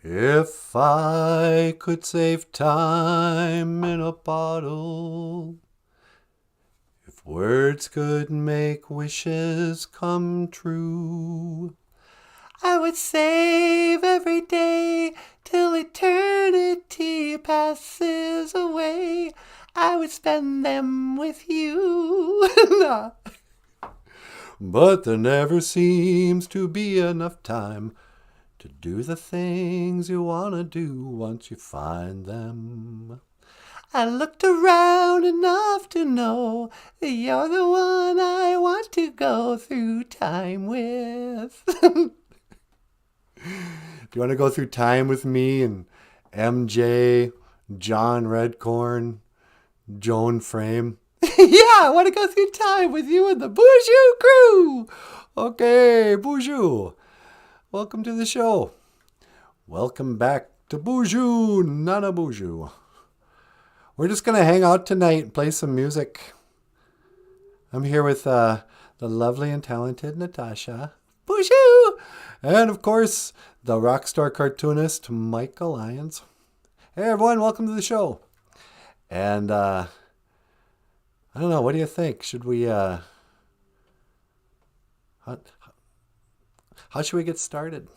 If I could save time in a bottle, if words could make wishes come true, I would save every day till eternity passes away. I would spend them with you. But there never seems to be enough time to do the things you want to do once you find them. I looked around enough to know that you're the one I want to go through time with. Do you want to go through time with me and MJ, John Redcorn, Joan Frame? Yeah, I want to go through time with you and the BOOZHOO crew. Okay, BOOZHOO. Welcome to the show. Welcome back to BOOZHOO NANABOOZHOO. We're just going to hang out tonight and play some music. I'm here with the lovely and talented Natasha. BOOZHOO! And of course, the rock star cartoonist Michael Lyons. Hey everyone, welcome to the show. And I don't know, what do you think? Should we how should we get started?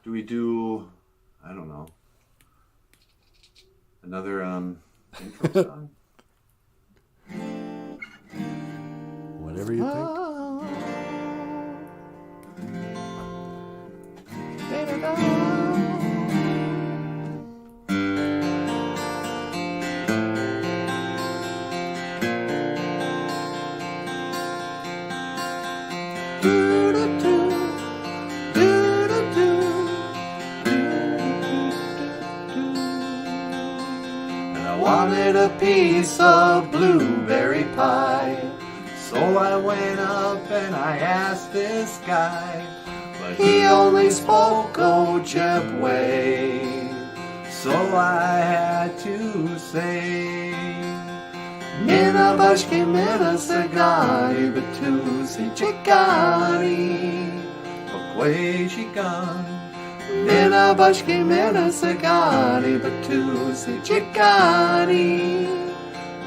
Do we do, I don't know, another intro song? Whatever you think. Wanted a piece of blueberry pie, so I went up and I asked this guy, but he only spoke Ojibwe, so I had to say, Mina bashki mina sagari batusi chikari, okwe shikan. Mina bashki mina sagari batusi chikari,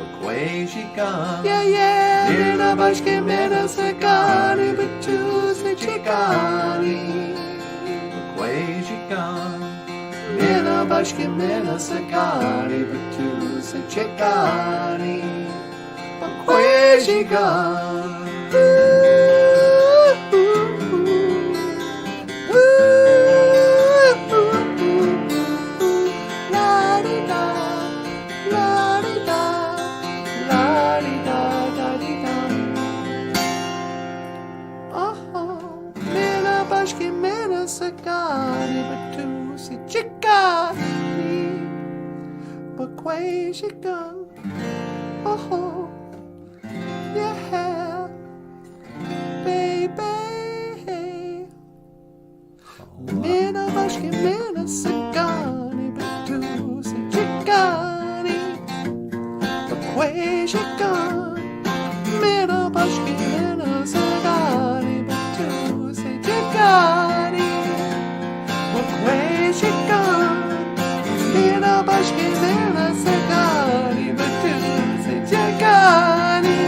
okwe shikan. Yeah, yeah. Mina bashki mina sagari batusi chikari, okwe shikan. Mina bashki mina sagari batusi chikari, okwe shikan. Sagari batusi chikari, bakwe shikan. Oh, yeah, baby. Mina bashki mina sagari batusi chikari, bakwe shikan. Mina bashki mina sagari batusi chikari, where's she gone? Mina bashki mina sagari batusi chikari,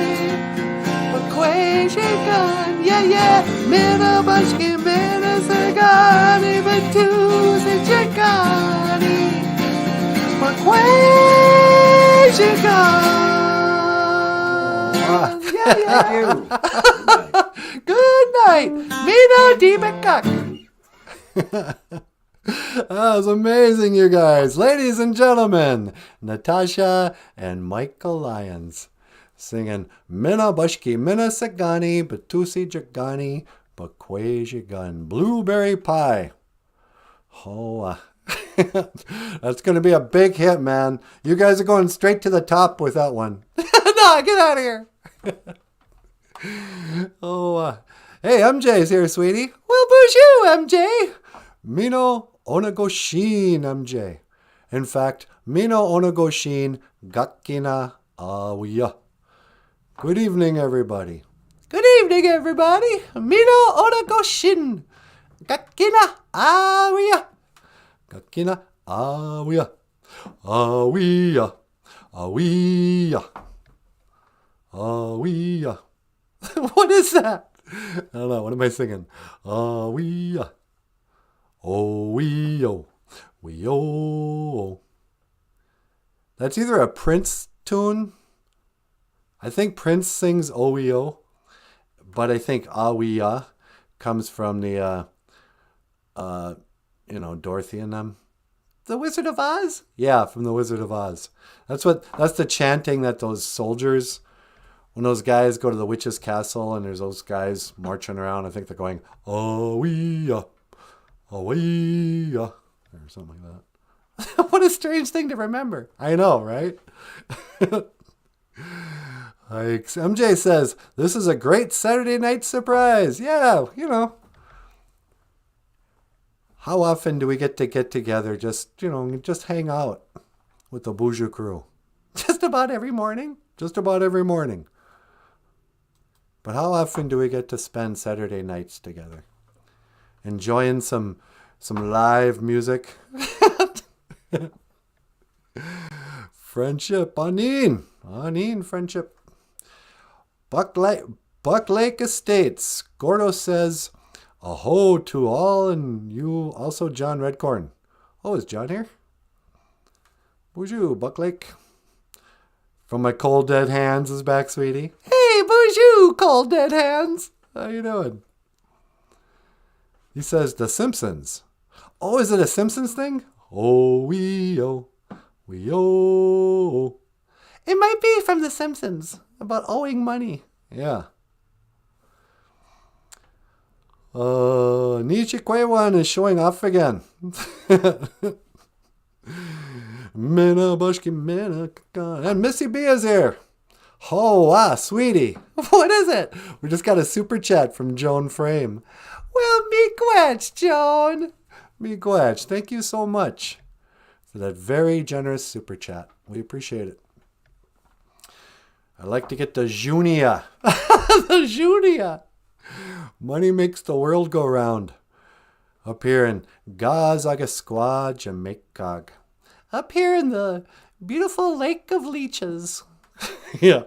but where's she gone? Yeah, yeah. Mina bashki mina sagari batusi chikari, but where's she gone? Yeah, yeah. Good night. Mina di Bekak. That was amazing, you guys. Ladies and gentlemen, Natasha and Michael Lyons singing Mina Bashki Mina Sagani Batusi Jagani Bakwe Jigan Blueberry Pie. Oh, that's going to be a big hit, man. You guys are going straight to the top with that one. No, get out of here. Hey, MJ's here, sweetie. Well, BOOZHOO, MJ. Mino Onagoshin, MJ. In fact, Mino Onagoshin Gakkina Awiya. Good evening, everybody. Good evening, everybody. Mino Onagoshin Gakkina Awiya. kakina, awiya, awiya, awiya, awiya. What is that? I don't know. What am I singing? Awiya, oh wee-yo, wee-yo. That's either a Prince tune. I think Prince sings O-E-O, but I think Awiya comes from the, Dorothy and them. The Wizard of Oz? Yeah, from the Wizard of Oz. That's the chanting that those soldiers, when those guys go to the witch's castle and there's those guys marching around, I think they're going, Awiya, Awiya, or something like that. What a strange thing to remember. I know, right? MJ says, this is a great Saturday night surprise. Yeah, How often do we get together, just hang out with the BOOZHOO crew? Just about every morning. But how often do we get to spend Saturday nights together? Enjoying some live music. Friendship, Anin, friendship. Buck Lake Estates. Gordo says, aho to all, and you also, John Redcorn. Oh, is John here? BOOZHOO, Buck Lake. From my cold dead hands is back, sweetie. Hey, BOOZHOO, cold dead hands. How you doing? He says, The Simpsons. Oh, is it a Simpsons thing? Oh, wee-oh, wee-oh. It might be from The Simpsons, about owing money. Yeah. Nishi Kwewan is showing off again. Mina Bushki Mina. And Missy B is here. Oh, wow, sweetie. What is it? We just got a super chat from Joan Frame. Well, miigwetch, Joan. Miigwetch. Thank you so much for that very generous super chat. We appreciate it. I like to get the Junia. The Junia. Money makes the world go round. Up here in Gazagasqua, Jamaica. Up here in the beautiful Lake of Leeches. Yeah.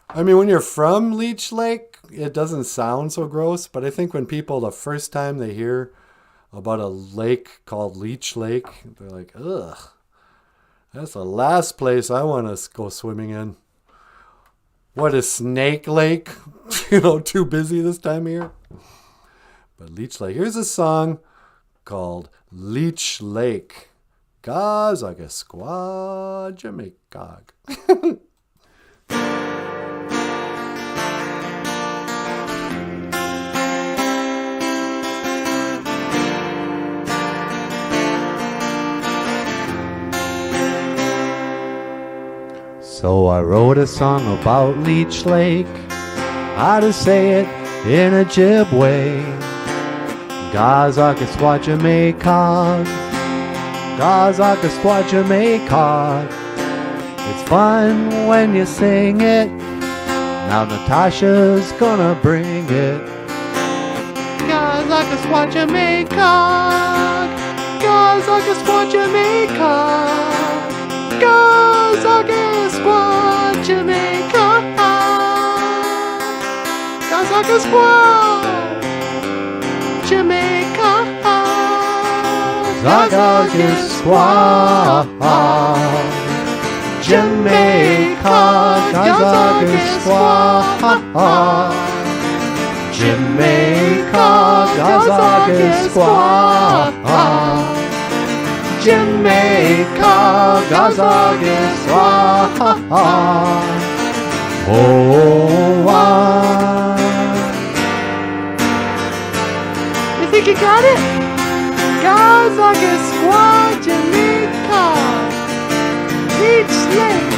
I mean, when you're from Leech Lake, it doesn't sound so gross, but I think when people, the first time they hear about a lake called Leech Lake, they're like, ugh. That's the last place I want to go swimming in. What is Snake Lake? Too busy this time of year. But Leech Lake. Here's a song called Leech Lake. Gazagasqua, Jamaica. So I wrote a song about Leech Lake, how to say it in a jib way. Gazagasqua, Jamaica, Gazagasqua, Jamaica. It's fun when you sing it. Now Natasha's gonna bring it. Gazagasqua, Jamaica, Gazagasqua, Jamaica, Gazagasqua, Jamaica, Gazagasqua, Jamaica, Gazagasqua, Jamaica, Gazagasqua, Jamaica, Gazagasqua, Jamaica, Gazagasqua. Oh, you think you got it? Gazagasqua, Jamaica, Leech Lake.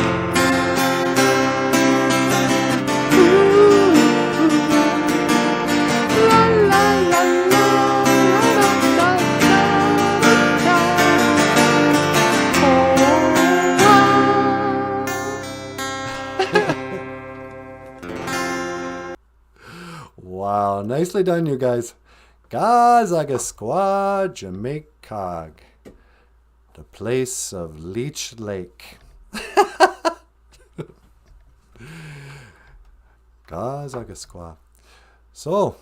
La la la la la la la. Wow, nicely done, you guys. Gazagasqua, Jamaica, the place of Leech Lake. Gazagasqua. So,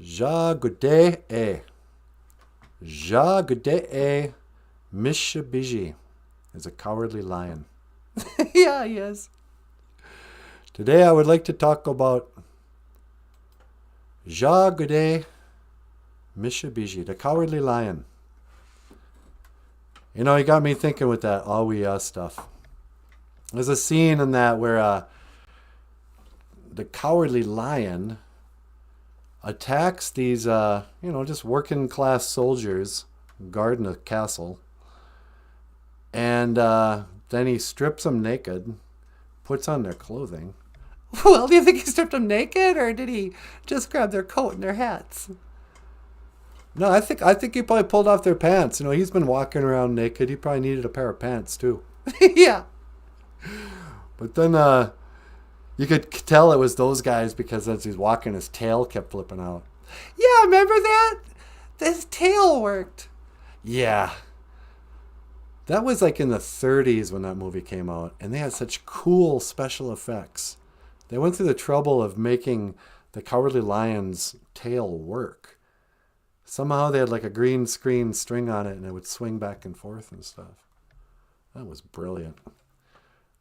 Jagudee. Jagudee Mishabiji is a cowardly lion. Yeah, he is. Today I would like to talk about Jagudee Mishabiji, the cowardly lion. You know, he got me thinking with that all we stuff. There's a scene in that where the cowardly lion attacks these, just working class soldiers guarding a castle. And then he strips them naked, puts on their clothing. Well, do you think he stripped them naked, or did he just grab their coat and their hats? No, I think he probably pulled off their pants. You know, he's been walking around naked. He probably needed a pair of pants too. Yeah. But then you could tell it was those guys because as he's walking, his tail kept flipping out. Yeah, remember that? His tail worked. Yeah. That was like in the 30s when that movie came out, and they had such cool special effects. They went through the trouble of making the Cowardly Lion's tail work. Somehow they had like a green screen string on it, and it would swing back and forth and stuff. That was brilliant.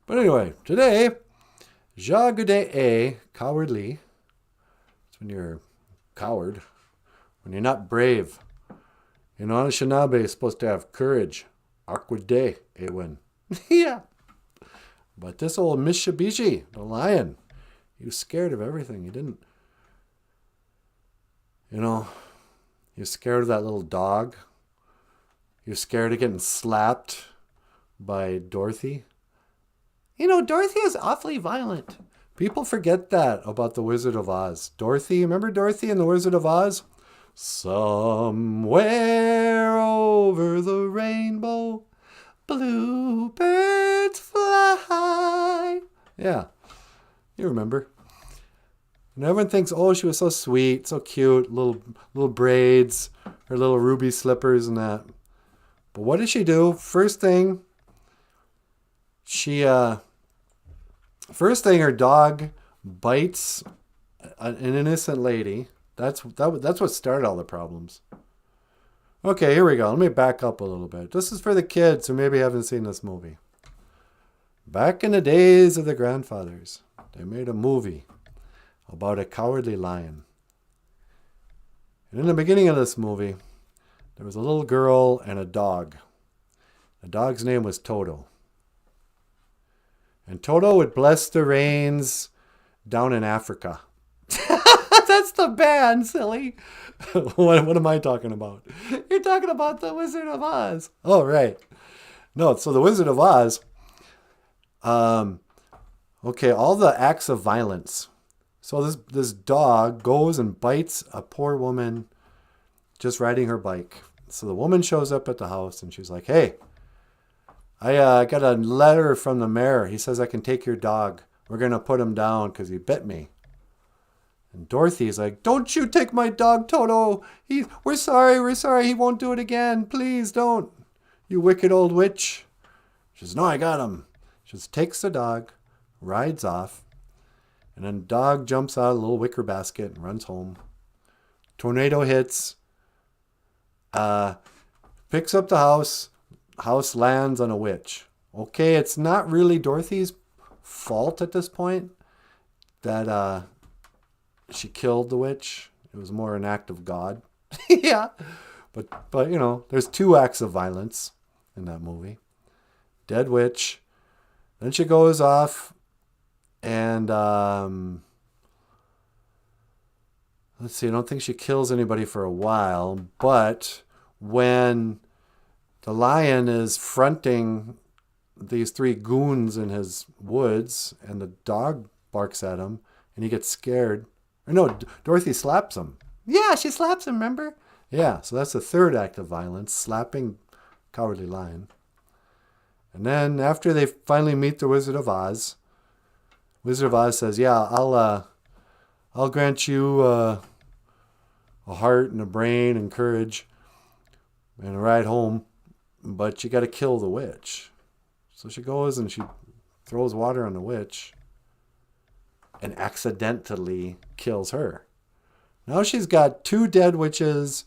But anyway, today, Jagudee, cowardly. It's when you're a coward, when you're not brave. You know, Anishinaabe is supposed to have courage. Akwade, Ewen. Yeah. But this old Mishabiji, the lion, he was scared of everything. He didn't, he was scared of that little dog. He was scared of getting slapped by Dorothy. You know, Dorothy is awfully violent. People forget that about the Wizard of Oz. Dorothy, remember Dorothy in the Wizard of Oz? Somewhere over the rainbow, bluebirds fly. Yeah, you remember. And everyone thinks, oh, she was so sweet, so cute, little braids, her little ruby slippers and that. But what did she do? First thing, her dog bites an innocent lady. That's what started all the problems. Okay, here we go. Let me back up a little bit. This is for the kids who maybe haven't seen this movie. Back in the days of the grandfathers, they made a movie about a cowardly lion. And in the beginning of this movie, there was a little girl and a dog. The dog's name was Toto. And Toto would bless the rains down in Africa. That's the band, silly. What am I talking about? You're talking about the Wizard of Oz. Oh, right. No, so the Wizard of Oz, okay, all the acts of violence. So this dog goes and bites a poor woman just riding her bike. So the woman shows up at the house and she's like, hey, I got a letter from the mayor. He says I can take your dog. We're going to put him down because he bit me. And Dorothy's like, don't you take my dog, Toto. We're sorry. He won't do it again. Please don't. You wicked old witch. She says, no, I got him. She just takes the dog, rides off, and then the dog jumps out of a little wicker basket and runs home. Tornado hits, picks up the house. House lands on a witch. Okay, it's not really Dorothy's fault at this point that she killed the witch. It was more an act of God. Yeah. But there's 2 acts of violence in that movie. Dead witch. Then she goes off and let's see, I don't think she kills anybody for a while, but when the lion is fronting these 3 goons in his woods and the dog barks at him and he gets scared. No, Dorothy slaps him. Yeah, she slaps him, remember? Yeah, so that's the 3rd act of violence, slapping Cowardly Lion. And then after they finally meet the Wizard of Oz says, yeah, I'll I'll grant you a heart and a brain and courage and a ride home, but you got to kill the witch. So she goes and she throws water on the witch and accidentally kills her. Now she's got 2 dead witches,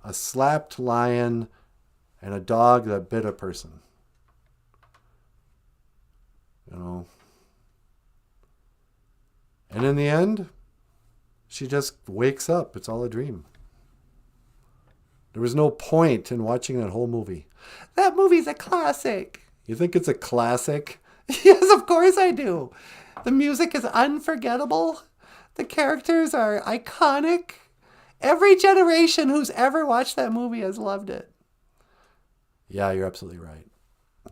a slapped lion, and a dog that bit a person. You know. And in the end, she just wakes up. It's all a dream. There was no point in watching that whole movie. That movie's a classic. You think it's a classic? Yes, of course I do. The music is unforgettable. The characters are iconic. Every generation who's ever watched that movie has loved it. Yeah, you're absolutely right.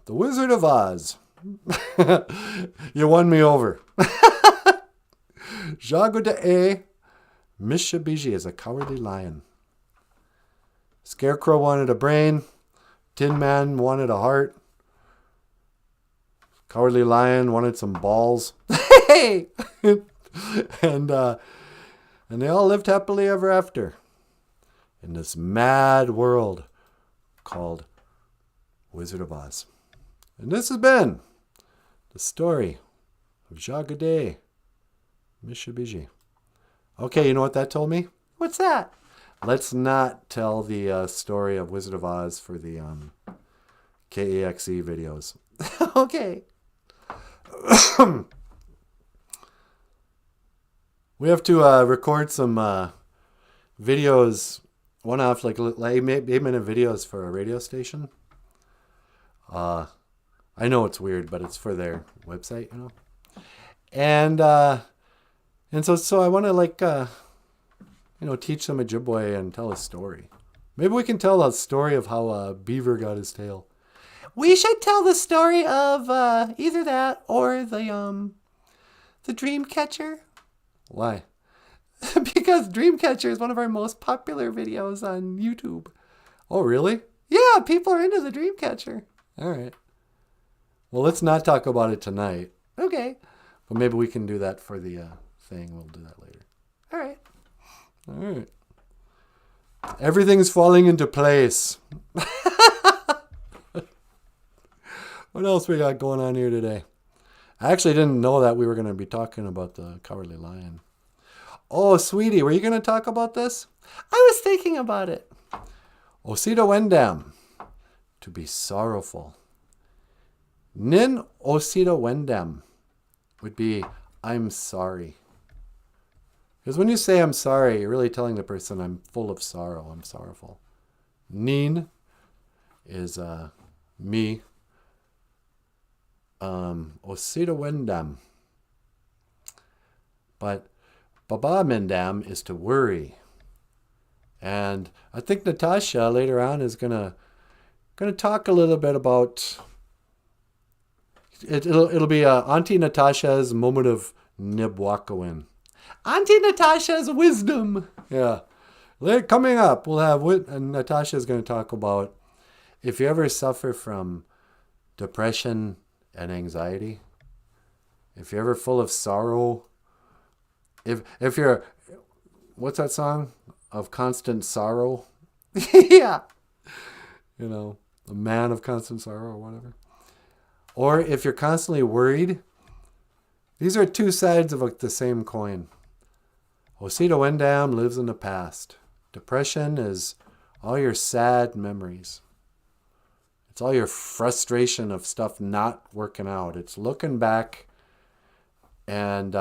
The Wizard of Oz. You won me over. Jagodae Mishabiji is a cowardly lion. Scarecrow wanted a brain. Tin Man wanted a heart. Cowardly Lion wanted some balls. Hey! And they all lived happily ever after in this mad world called Wizard of Oz. And this has been the story of Jagodae Mishabiji. Okay, you know what that told me? What's that? Let's not tell the story of Wizard of Oz for the KEXE videos. Okay. We have to record some videos, one-off, like 8-minute videos for a radio station. I know it's weird, but it's for their website, you know. And so I want to teach them Ojibwe and tell a story. Maybe we can tell a story of how a beaver got his tail. We should tell the story of either that or the dream catcher. Why? Because Dreamcatcher is one of our most popular videos on YouTube. Oh, really? Yeah, people are into the Dreamcatcher. All right. Well, let's not talk about it tonight. Okay. But maybe we can do that for the thing. We'll do that later. All right. All right. Everything's falling into place. What else we got going on here today? I actually didn't know that we were going to be talking about the Cowardly Lion. Oh, sweetie, were you going to talk about this? I was thinking about it. Osita Wendam, to be sorrowful. Nin Osita Wendam would be, I'm sorry. Because when you say I'm sorry, you're really telling the person I'm full of sorrow, I'm sorrowful. Nin is me. Osita Wendam. But Baba Mendam is to worry. And I think Natasha later on is gonna talk a little bit about it. It'll be Auntie Natasha's moment of Nibwakawin. Auntie Natasha's wisdom. Yeah. Coming up, we'll have and Natasha's going to talk about if you ever suffer from depression and anxiety, if you're ever full of sorrow, if you're, what's that song? Of constant sorrow? Yeah. You know, a man of constant sorrow or whatever. Or if you're constantly worried, these are two sides of the same coin. Osita Wendam lives in the past. Depression is all your sad memories. It's all your frustration of stuff not working out. It's looking back and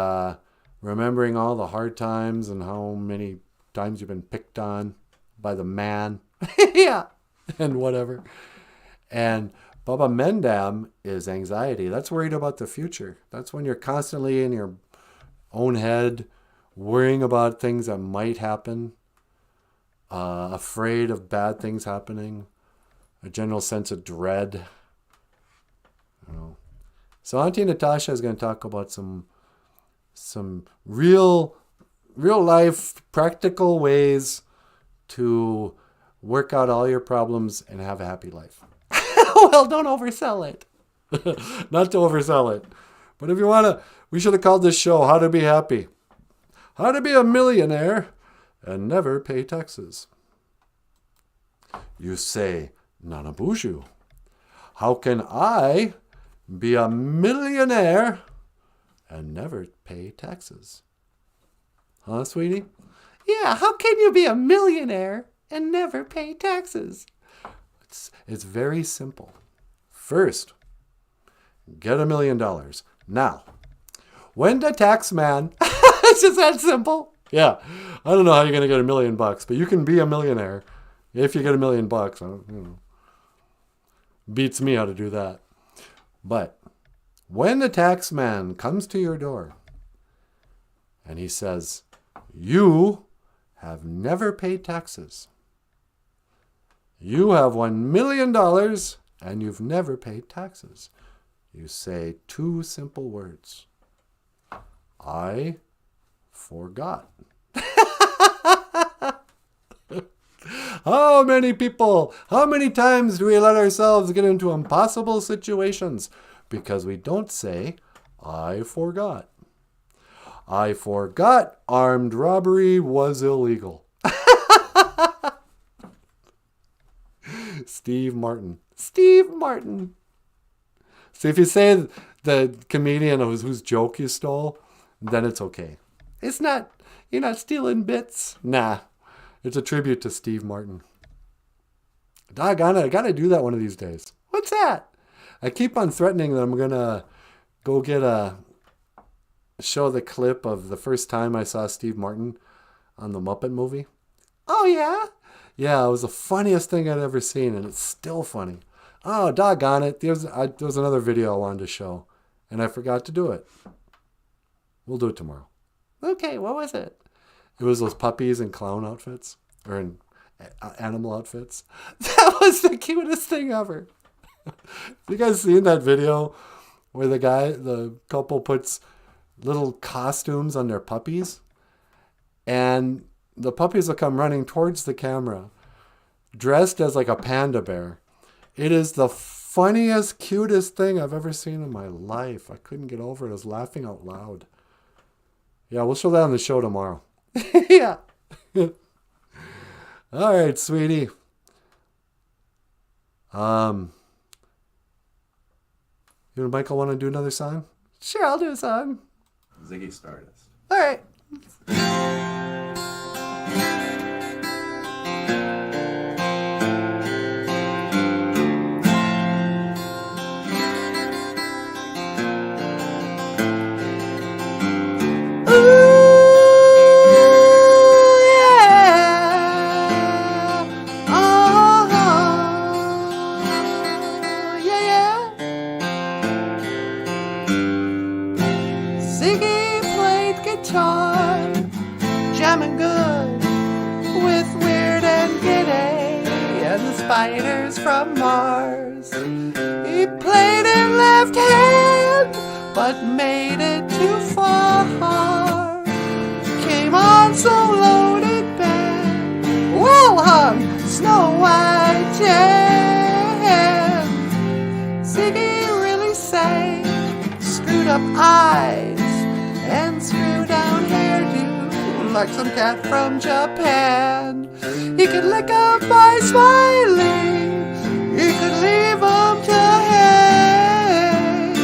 remembering all the hard times and how many times you've been picked on by the man. Yeah. And whatever. And Baba Mendam is anxiety. That's worried about the future. That's when you're constantly in your own head, worrying about things that might happen, afraid of bad things happening, a general sense of dread. You know. So Auntie Natasha is going to talk about some real life practical ways to work out all your problems and have a happy life. Well, don't oversell it. Not to oversell it. But if you want to, we should have called this show How to Be Happy. how to be a millionaire and never pay taxes. You say, Nanaboozhoo, how can I be a millionaire and never pay taxes? Huh, sweetie? Yeah, how can you be a millionaire and never pay taxes? It's very simple. First, get $1 million. Now, when the tax man, It's just that simple. yeah, I don't know how you're going to get $1 million, but you can be a millionaire if you get $1 million. I don't. Beats me how to do that. But when the tax man comes to your door and he says, you have never paid taxes. You have $1 million and you've never paid taxes. You say 2 simple words. I forgot. How many people, how many times do we let ourselves get into impossible situations because we don't say, I forgot. I forgot armed robbery was illegal. Steve Martin. Steve Martin. See, if you say the comedian whose joke you stole, then it's okay. It's not, you're not stealing bits. Nah, it's a tribute to Steve Martin. I gotta do that one of these days. What's that? I keep on threatening that I'm gonna go show the clip of the first time I saw Steve Martin on the Muppet movie. Oh, yeah? Yeah, it was the funniest thing I'd ever seen, and it's still funny. Oh, doggone it. There was another video I wanted to show, and I forgot to do it. We'll do it tomorrow. Okay, what was it? It was those puppies in clown outfits, or in animal outfits. That was the cutest thing ever. You guys seen that video where the couple puts little costumes on their puppies, and the puppies will come running towards the camera dressed as like a panda bear. It is the funniest, cutest thing I've ever seen in my life. I couldn't get over it. I was laughing out loud. Yeah, we'll show that on the show tomorrow. Yeah. All right, sweetie. You and Michael want to do another song? Sure, I'll do a song. Ziggy Stardust. All right. Ziggy played guitar, jamming good with Weird and Giddy and the spiders from Mars. He played in left hand, but made it too far. Came on so loaded band, well hung Snow White tan. Ziggy really sang, screwed up eyes and screw down hairdo like some cat from Japan. He could lick up by smiling, he could leave 'em to hang.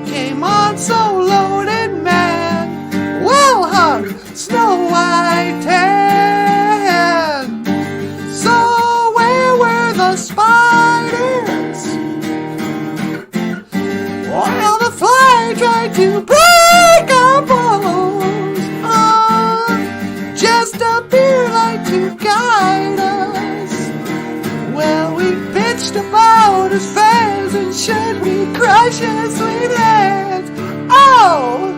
Came on so loaded, man, well hung Snow White tan. So where were the spiders while the fly tried to break our bones? Just a beer light to guide us. Well, we pitched about his fans, and should we crush his sweet hands? Oh!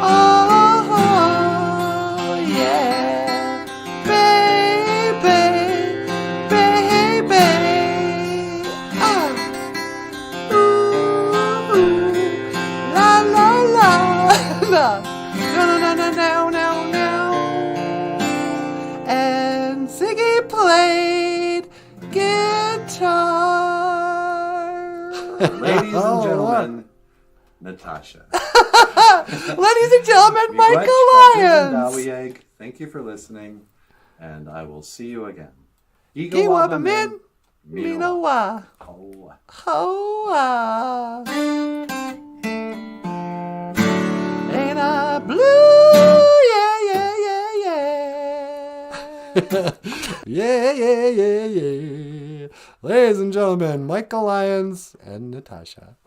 Oh, yeah, baby, baby. Ooh, la la la, no, no, no, no, no, no, no. And Ziggy played guitar. Ladies and gentlemen, Natasha. Ladies and gentlemen, Michael Lyons. Thank you for listening, and I will see you again. Iwabamin, Minowa. Hoa. Hoa. Ain't I blue? Yeah, yeah, yeah, yeah. Yeah. Ladies and gentlemen, Michael Lyons and Natasha.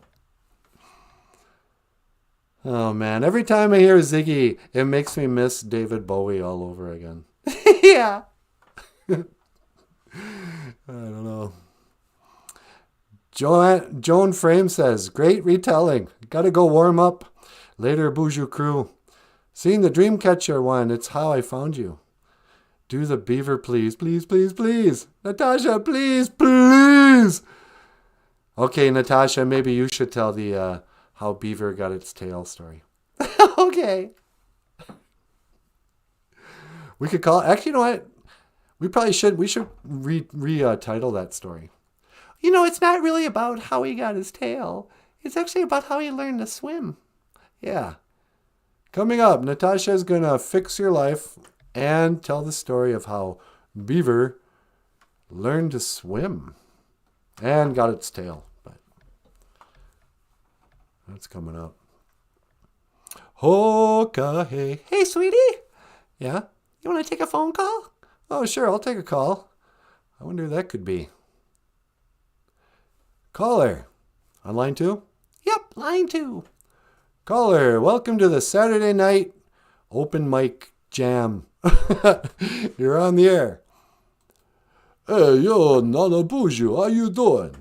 Oh, man. Every time I hear Ziggy, it makes me miss David Bowie all over again. Yeah. I don't know. Joan Frame says, great retelling. Gotta go warm up. Later, BOOZHOO crew. Seeing the Dreamcatcher one, it's how I found you. Do the beaver, please. Please, please, please. Natasha, please, please. Okay, Natasha, maybe you should tell the how beaver got its tail story. Okay. We could call... Actually, you know what? We probably should. We should title that story. You know, it's not really about how he got his tail. It's actually about how he learned to swim. Yeah. Coming up, Natasha's going to fix your life and tell the story of how beaver learned to swim and got its tail. But that's coming up. Okay. Hey, sweetie. Yeah? You want to take a phone call? Oh, sure. I'll take a call. I wonder who that could be. Caller. On line 2? Yep, line 2. Caller, welcome to the Saturday night open mic jam. You're on the air. Hey, yo, NANABOOZHOO, how you doing?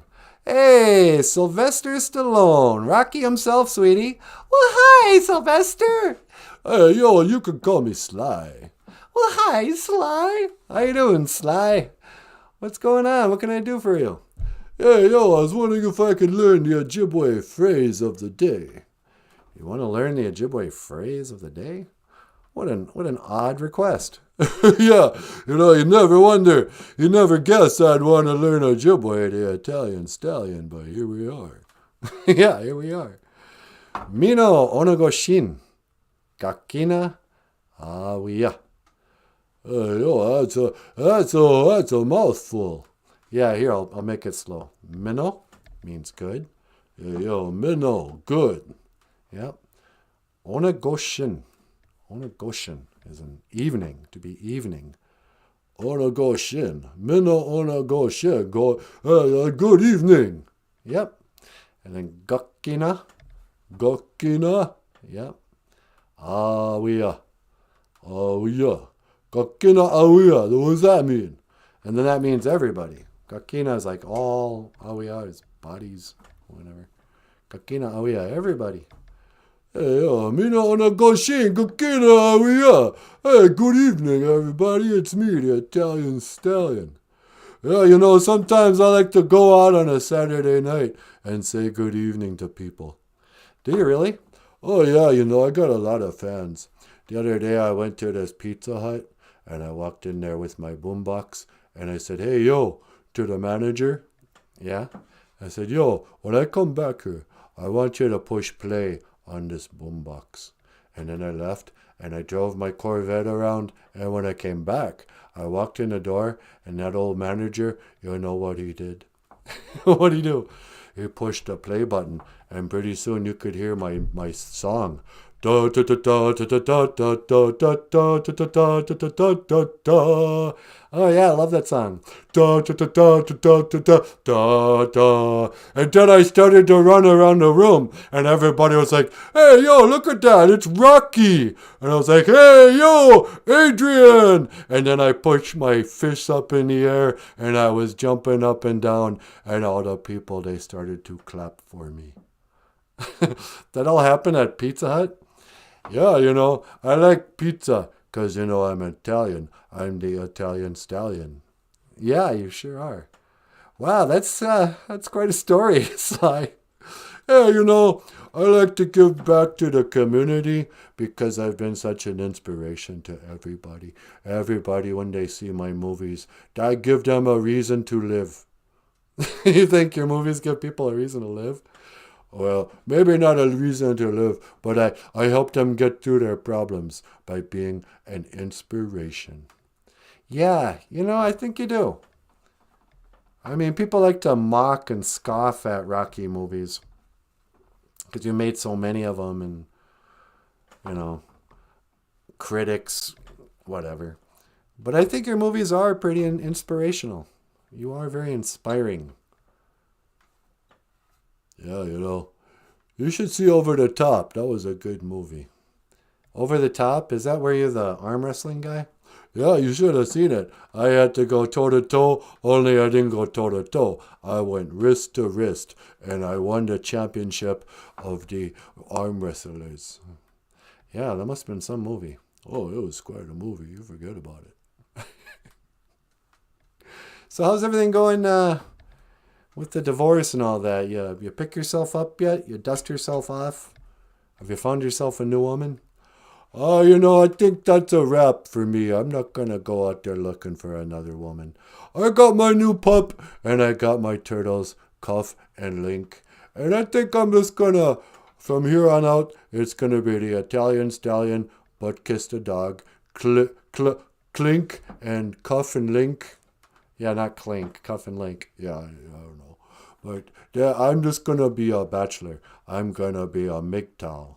Hey, Sylvester Stallone, Rocky himself, sweetie. Well, hi, Sylvester. Hey, yo, you can call me Sly. Well, hi, Sly. How you doing, Sly? What's going on? What can I do for you? Hey, yo, I was wondering if I could learn the Ojibwe phrase of the day. You want to learn the Ojibwe phrase of the day? What an odd request. Yeah, you know, you never guess I'd want to learn Ojibwe, the Italian stallion, but here we are. Yeah, here we are. Mino onagoshin, kakina awiya. Yo, that's a mouthful. Yeah, here, I'll make it slow. Minnow means good. Yo, minnow, good. Yep. Onagoshin. Onagoshin is an evening, to be evening. Onagoshin. Minnow onagoshin. Good evening. Yep. And then gokina. Gokina. Yep. Awiya. Awiya. Gokina awiya. What does that mean? And then that means everybody. Gakina is like all, awiya is bodies, whatever. Gakina awiya, everybody. Hey, mina onagoshin, gakina awiya. Hey, good evening, everybody. It's me, the Italian stallion. Yeah, you know, sometimes I like to go out on a Saturday night and say good evening to people. Do you really? Oh, yeah, you know, I got a lot of fans. The other day I went to this Pizza Hut and I walked in there with my boombox and I said, hey, yo, to the manager. Yeah. I said, yo, when I come back here, I want you to push play on this boombox. And then I left and I drove my Corvette around. And when I came back, I walked in the door and that old manager, you know what he did? What'd he do? He pushed the play button and pretty soon you could hear my song. Da da da da da da da da da da da da da da da. Oh yeah, I love that song. Da da da da da da da da da. And then I started to run around the room, and everybody was like, "Hey yo, look at that! It's Rocky!" And I was like, "Hey yo, Adrian!" And then I pushed my fist up in the air, and I was jumping up and down, and all the people they started to clap for me. That all happened at Pizza Hut. Yeah, you know, I like pizza because, you know, I'm Italian. I'm the Italian stallion. Yeah, you sure are. Wow, that's quite a story, Sly. Yeah, you know, I like to give back to the community because I've been such an inspiration to everybody. Everybody, when they see my movies, I give them a reason to live. You think your movies give people a reason to live? Well, maybe not a reason to live, but I helped them get through their problems by being an inspiration. Yeah, I think you do. I mean, people like to mock and scoff at Rocky movies because you made so many of them, and, critics, whatever. But I think your movies are pretty inspirational. You are very inspiring. Yeah, you should see Over the Top. That was a good movie. Over the Top? Is that where you're the arm wrestling guy? Yeah, you should have seen it. I had to go toe-to-toe, only I didn't go toe-to-toe. I went wrist to wrist, and I won the championship of the arm wrestlers. Yeah, that must have been some movie. Oh, it was quite a movie. You forget about it. So how's everything going with the divorce and all that? You pick yourself up yet? You dust yourself off? Have you found yourself a new woman? Oh, I think that's a wrap for me. I'm not going to go out there looking for another woman. I got my new pup, and I got my turtles, Cuff and Link. And I think I'm just going to, from here on out, it's going to be the Italian stallion, butt kiss the dog, Clink, and Cuff and Link. Yeah, not Clink, Cuff and Link. Yeah, I don't know. But yeah, I'm just going to be a bachelor. I'm going to be a MGTOW.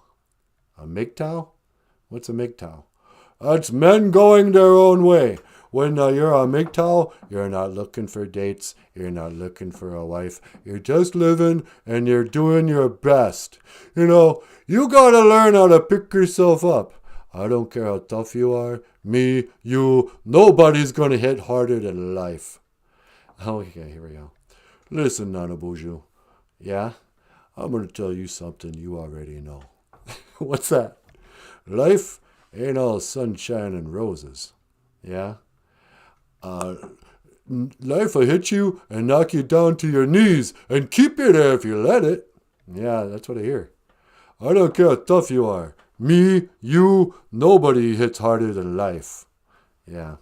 A MGTOW? What's a MGTOW? That's men going their own way. When you're a MGTOW, you're not looking for dates. You're not looking for a wife. You're just living and you're doing your best. You got to learn how to pick yourself up. I don't care how tough you are. Me, you, nobody's going to hit harder than life. Okay, here we go. Listen, Nanaboozhoo. Yeah? I'm going to tell you something you already know. What's that? Life ain't all sunshine and roses. Yeah? Life will hit you and knock you down to your knees and keep you there if you let it. Yeah, that's what I hear. I don't care how tough you are. Me, you, nobody hits harder than life. Yeah.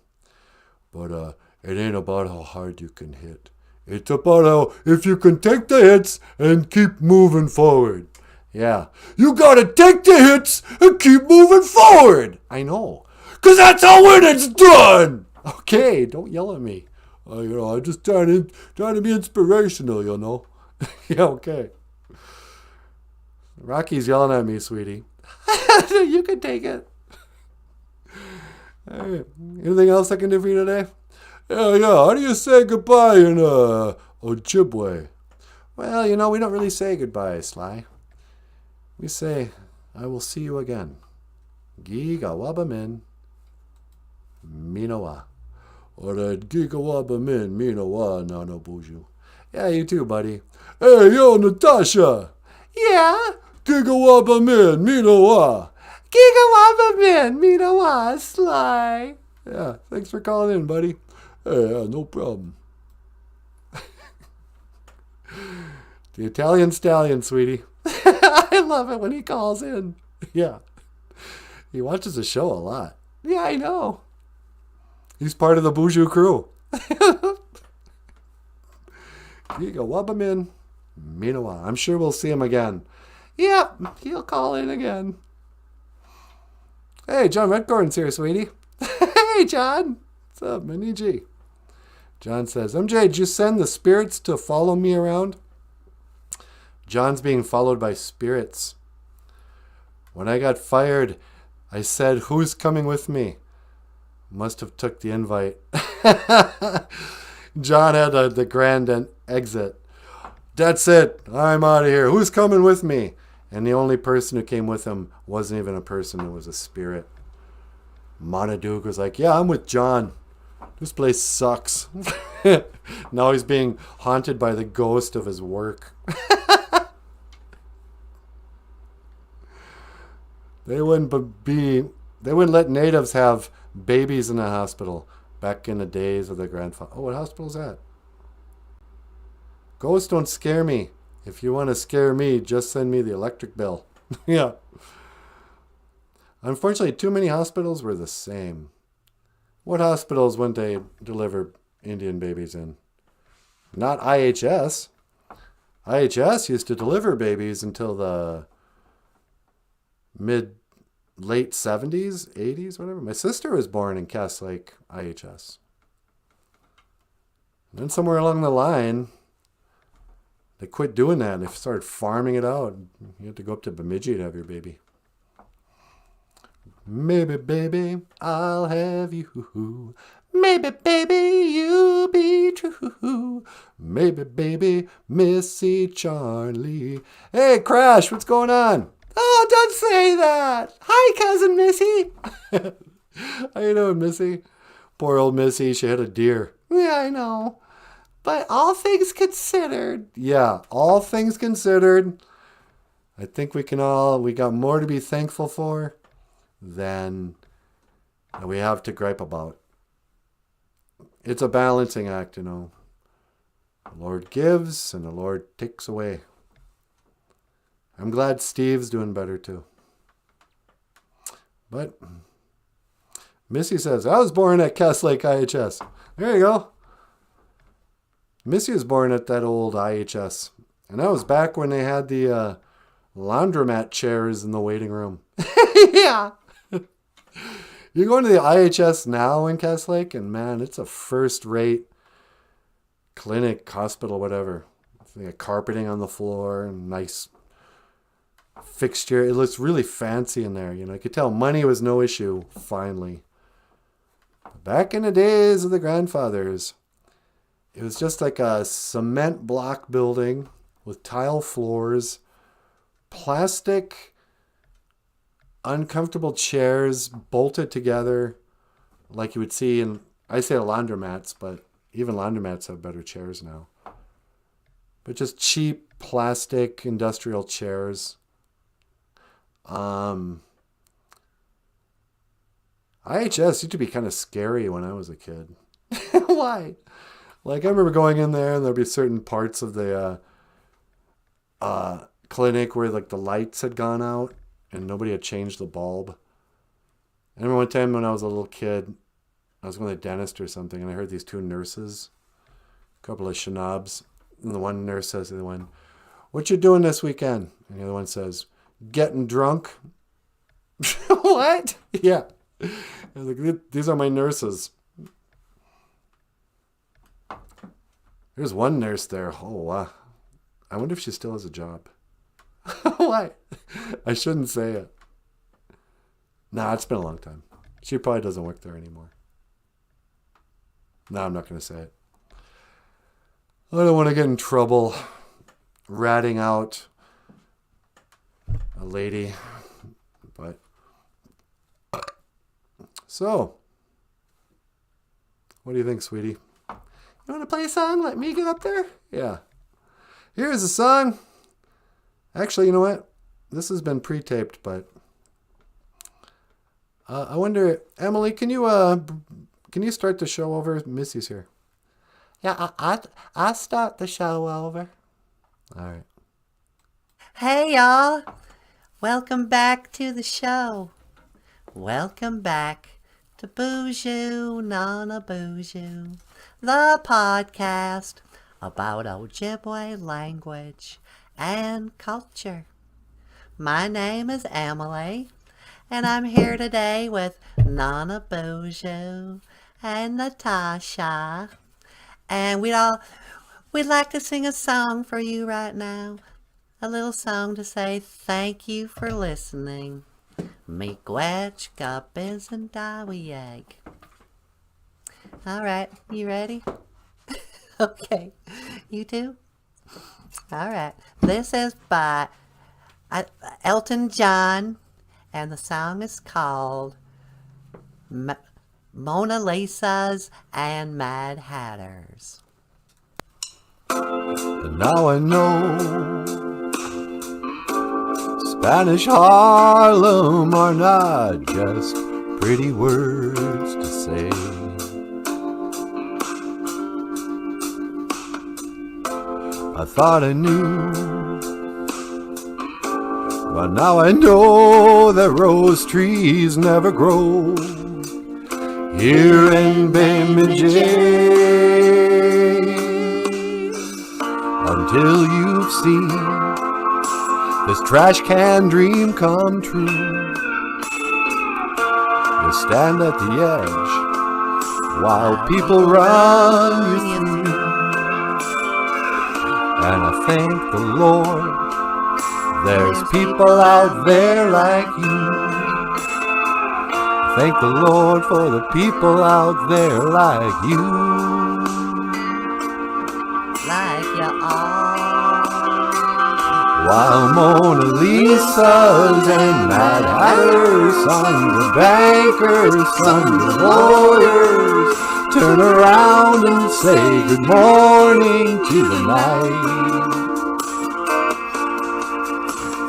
But it ain't about how hard you can hit. It's about how if you can take the hits and keep moving forward. Yeah. You gotta take the hits and keep moving forward. I know. Because that's how winning's done. Okay, don't yell at me. I'm just trying to be inspirational, Yeah, okay. Rocky's yelling at me, sweetie. You can take it. Hey, anything else I can do for you today? Yeah. How do you say goodbye in Ojibwe? Well, we don't really say goodbye, Sly. We say, I will see you again. Gigawabamin Minowa. Or Gigawabamin Minowa, Nanaboozhoo. Yeah, you too, buddy. Hey, yo, Natasha. Yeah? Gigawabamin Minowa. Gigawabamin Minowa, Sly. Yeah, thanks for calling in, buddy. Hey, no problem. The Italian stallion, sweetie. I love it when he calls in. Yeah. He watches the show a lot. Yeah, I know. He's part of the BOOZHOO crew. Gigawabamin Minowa. I'm sure we'll see him again. Yep, he'll call in again. Hey, John Redcorn's here, sweetie. Hey, John. What's up, Minnie G? John says, MJ, did you send the spirits to follow me around? John's being followed by spirits. When I got fired, I said, who's coming with me? Must have took the invite. John had the grand exit. That's it. I'm out of here. Who's coming with me? And the only person who came with him wasn't even a person. It was a spirit. Monaduke was like, yeah, I'm with John. This place sucks. Now he's being haunted by the ghost of his work. They wouldn't let natives have babies in the hospital back in the days of the grandfather. Oh, what hospital is that? Ghosts don't scare me. If you want to scare me, just send me the electric bill. Yeah. Unfortunately, too many hospitals were the same. What hospitals wouldn't they deliver Indian babies in? Not IHS. IHS used to deliver babies until the late 70s, 80s, whatever. My sister was born in Cass Lake IHS. And then somewhere along the line, they quit doing that. They started farming it out. You had to go up to Bemidji to have your baby. Maybe, baby, I'll have you. Maybe, baby, you'll be true. Maybe, baby, Missy Charlie. Hey, Crash, what's going on? Oh, don't say that. Hi, cousin Missy. How you doing, Missy? Poor old Missy, she had a deer. Yeah, I know. But all things considered. Yeah, all things considered. I think we got more to be thankful for than we have to gripe about. It's a balancing act, you know. The Lord gives and the Lord takes away. I'm glad Steve's doing better too. But Missy says, I was born at Cass Lake IHS. There you go. Missy was born at that old IHS. And that was back when they had the laundromat chairs in the waiting room. Yeah. You go into the IHS now in Cass Lake, and man, it's a first-rate clinic, hospital, whatever. They got carpeting on the floor and nice fixture. It looks really fancy in there. You know, you could tell money was no issue, finally. Back in the days of the grandfathers, it was just like a cement block building with tile floors, plastic uncomfortable chairs bolted together like you would see in, I say laundromats, but even laundromats have better chairs now. But just cheap plastic industrial chairs. IHS used to be kind of scary when I was a kid. Why? Like I remember going in there and there'd be certain parts of the clinic where like the lights had gone out and nobody had changed the bulb. I remember one time when I was a little kid, I was going to the dentist or something, and I heard these two nurses, a couple of schnobs, and the one nurse says to the one, "What you doing this weekend?" And the other one says, "Getting drunk." What? Yeah. I was like, these are my nurses. There's one nurse there. Oh, wow. I wonder if she still has a job. What? I shouldn't say it. Nah, it's been a long time. She probably doesn't work there anymore. No, I'm not going to say it. I don't want to get in trouble ratting out a lady. But so, what do you think, sweetie? You want to play a song? Let me get up there? Yeah. Here's a song. Actually, you know what? This has been pre-taped, but I wonder, Emily, can you start the show over? Missy's here. Yeah, I start the show over. All right. Hey, y'all. Welcome back to the show. Welcome back to BOOZHOO NANABOOZHOO, the podcast about Ojibwe language and culture. My name is Emily, and I'm here today with NANABOOZHOO and Natasha. And we'd like to sing a song for you right now. A little song to say thank you for listening. Miigwech biz and dawieg. All right, you ready? Okay, you too? All right, this is by Elton John, and the song is called Mona Lisa's and Mad Hatters. And now I know Spanish Harlem are not just pretty words to say. I thought I knew, but now I know that rose trees never grow here in Bemidji until till you've seen this trash can dream come true. You stand at the edge while people run you through. And I thank the Lord, there's people out there like you. Thank the Lord for the people out there like you. Like you all. While Mona Lisa's and Mad Hatter's sons of bankers, sons of lawyers, turn around and say good morning to the night.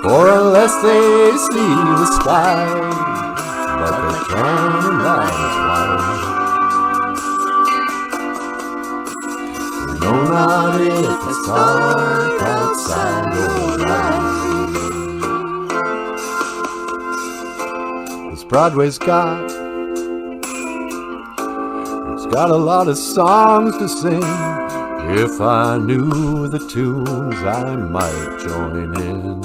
For unless they see the sky, but they can, and that is why. No, not if it's dark outside or light. This Broadway's it's got a lot of songs to sing. If I knew the tunes, I might join in.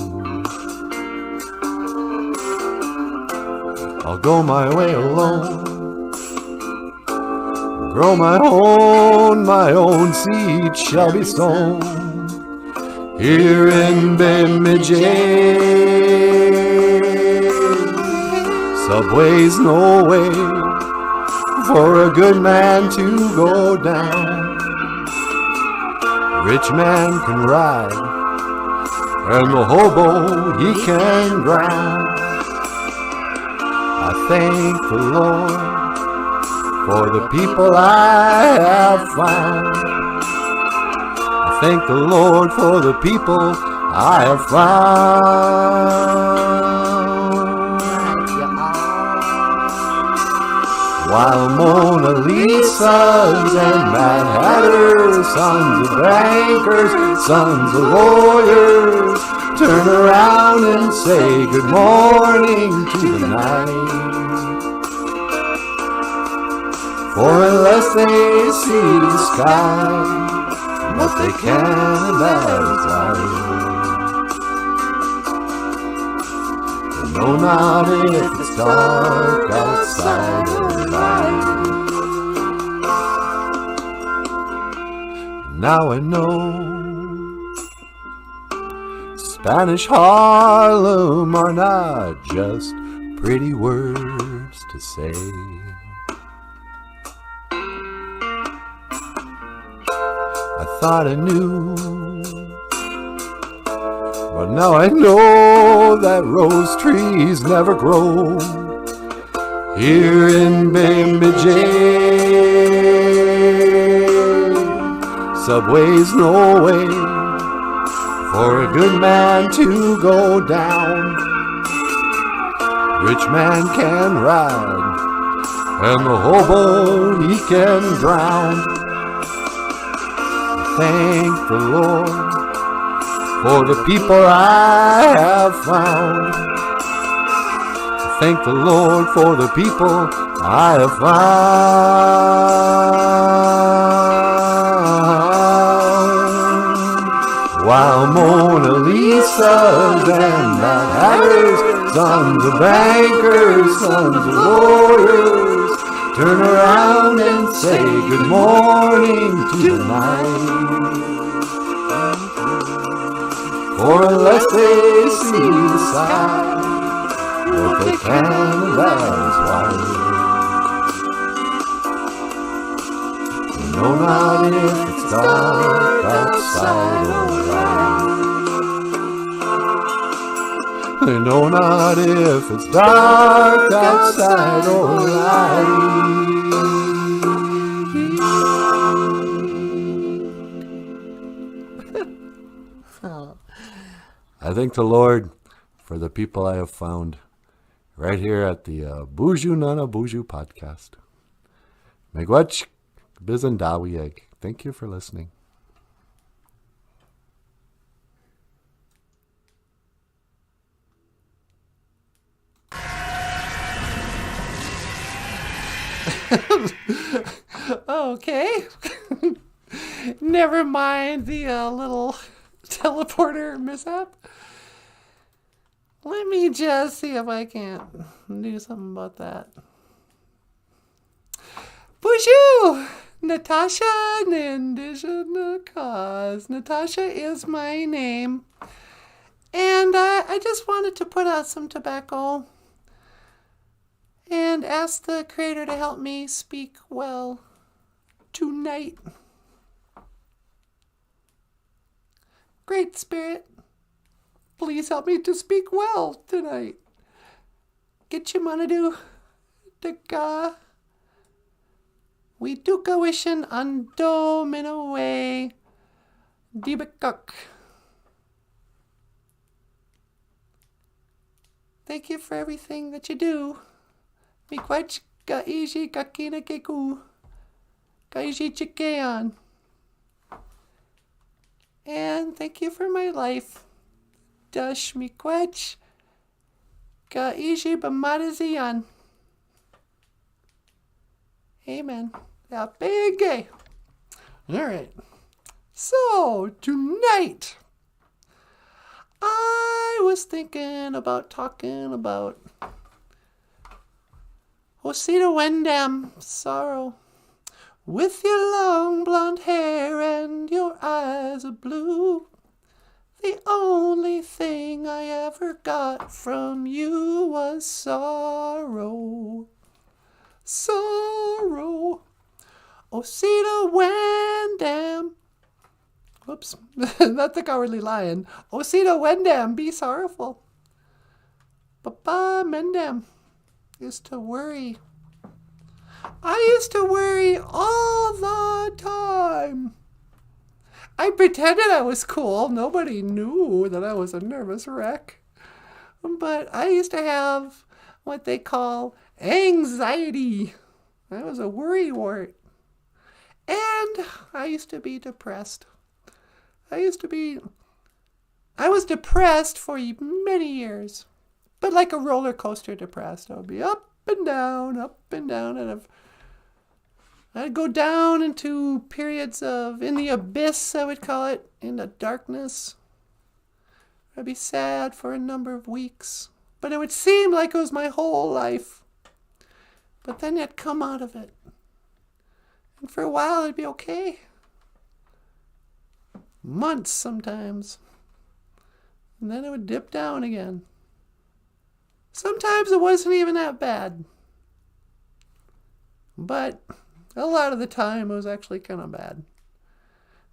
I'll go my way alone, grow my own seed shall be sown here in Bemidji. Subway's no way for a good man to go down. Rich man can ride, and the hobo he can drown. I thank the Lord for the people I have found. I thank the Lord for the people I have found. While Mona Lisa's and Mad Hatter's, sons of bankers, sons of lawyers, turn around and say good morning to the night. For unless they see the sky, but they can, and that is life. No, not if it's dark outside or light. Now I know Spanish Harlem are not just pretty words to say. I thought I knew, but now I know that rose trees never grow here in Bemidji. Subway's no way for a good man to go down. Rich man can ride, and the hobo he can drown. Thank the Lord for the people I have found. Thank the Lord for the people I have found. While Mona Lisa's and Mad Hatter's, sons of bankers, sons of lawyers, turn around and say good morning to the night. For unless they see the sky, but they can, and that is why. No, not if it's dark outside or light. They know not if it's dark outside or light. I thank the Lord for the people I have found right here at the BOOZHOO NANABOOZHOO podcast. Megwach Bizandawieg. Thank you for listening. Okay. Never mind the little teleporter mishap. Let me just see if I can't do something about that. BOOZHOO! Natasha Nandisha. Natasha is my name. And I just wanted to put out some tobacco and ask the Creator to help me speak well tonight. Great Spirit, please help me to speak well tonight. Get your manadu, Daka. We duka wishin ando minaway, dibakuk. Thank you for everything that you do. Mikwach kaiji kakina keku. Kaiji chikean. And thank you for my life. Dash mikwach kaiji bamadazian. Amen. Yeah, big gay. All right. So, tonight, I was thinking about talking about Osita Wendam, sorrow. With your long blonde hair and your eyes of blue, the only thing I ever got from you was sorrow. Sorrow. Osita Wendam. Whoops, not the Cowardly Lion. Osita Wendam, be sorrowful. Papa Mendam used to worry. I used to worry all the time. I pretended I was cool. Nobody knew that I was a nervous wreck. But I used to have what they call anxiety. I was a worrywart. And I used to be depressed. I was depressed for many years. But like a roller coaster depressed. I would be up and down, and I'd go down into periods of, in the abyss, I would call it, in the darkness. I'd be sad for a number of weeks, but it would seem like it was my whole life. But then I'd come out of it, and for a while it'd be okay. Months sometimes, and then it would dip down again. Sometimes it wasn't even that bad. But a lot of the time it was actually kind of bad.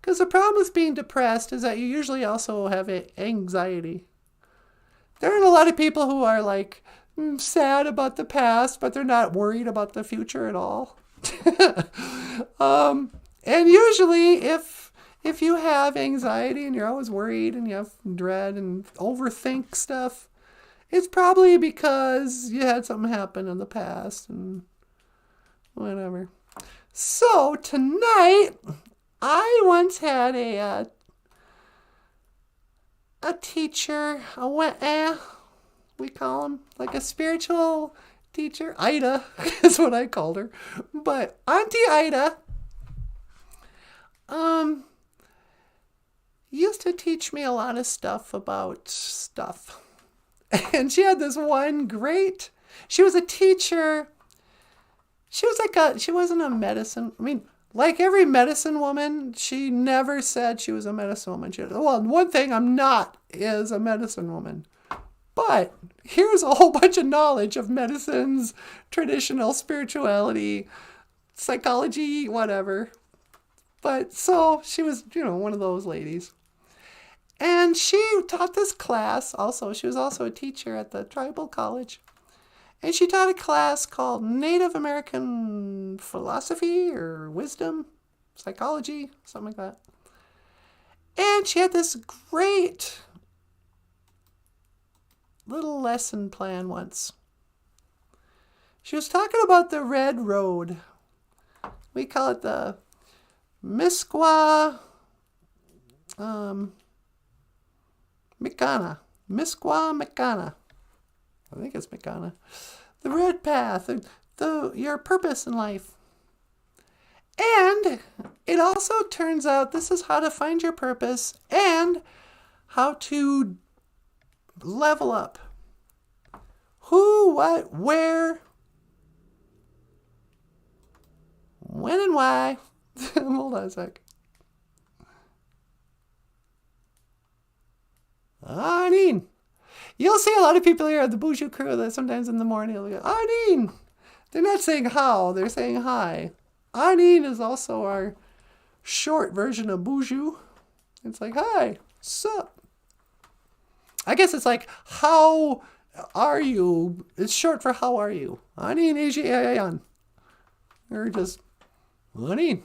Because the problem with being depressed is that you usually also have anxiety. There are a lot of people who are like sad about the past, but they're not worried about the future at all. And usually if you have anxiety and you're always worried and you have dread and overthink stuff, it's probably because you had something happen in the past and whatever. So tonight, I once had a teacher, we call him, like a spiritual teacher. Ida is what I called her. But Auntie Ida used to teach me a lot of stuff about stuff. And she had this one great, she was a teacher. She wasn't a medicine, like every medicine woman, she never said she was a medicine woman. One thing I'm not is a medicine woman. But here's a whole bunch of knowledge of medicines, traditional spirituality, psychology, whatever. But so she was, one of those ladies. And she taught this class also. She was also a teacher at the tribal college. And she taught a class called Native American Philosophy or Wisdom, Psychology, something like that. And she had this great little lesson plan once. She was talking about the Red Road. We call it the Misquah Mikana. Misquah Mikana. I think it's Mikana. The Red Path. Your purpose in life. And it also turns out this is how to find your purpose and how to level up. Who, what, where, when, and why. Hold on a sec. Aneen. You'll see a lot of people here at the BOOZHOO crew that sometimes in the morning they'll go, Aneen. They're not saying how, they're saying hi. Aneen is also our short version of BOOZHOO. It's like, hi, sup. I guess it's like, how are you? It's short for how are you. Aneen, Ayan. Or just, Aneen,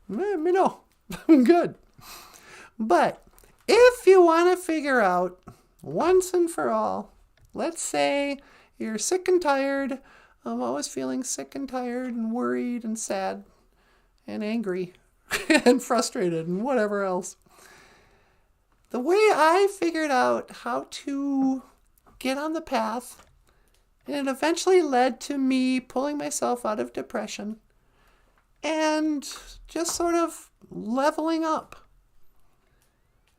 me know. I'm good. But if you want to figure out once and for all, let's say you're sick and tired of always feeling sick and tired and worried and sad and angry and frustrated and whatever else. The way I figured out how to get on the path, and it eventually led to me pulling myself out of depression and just sort of leveling up.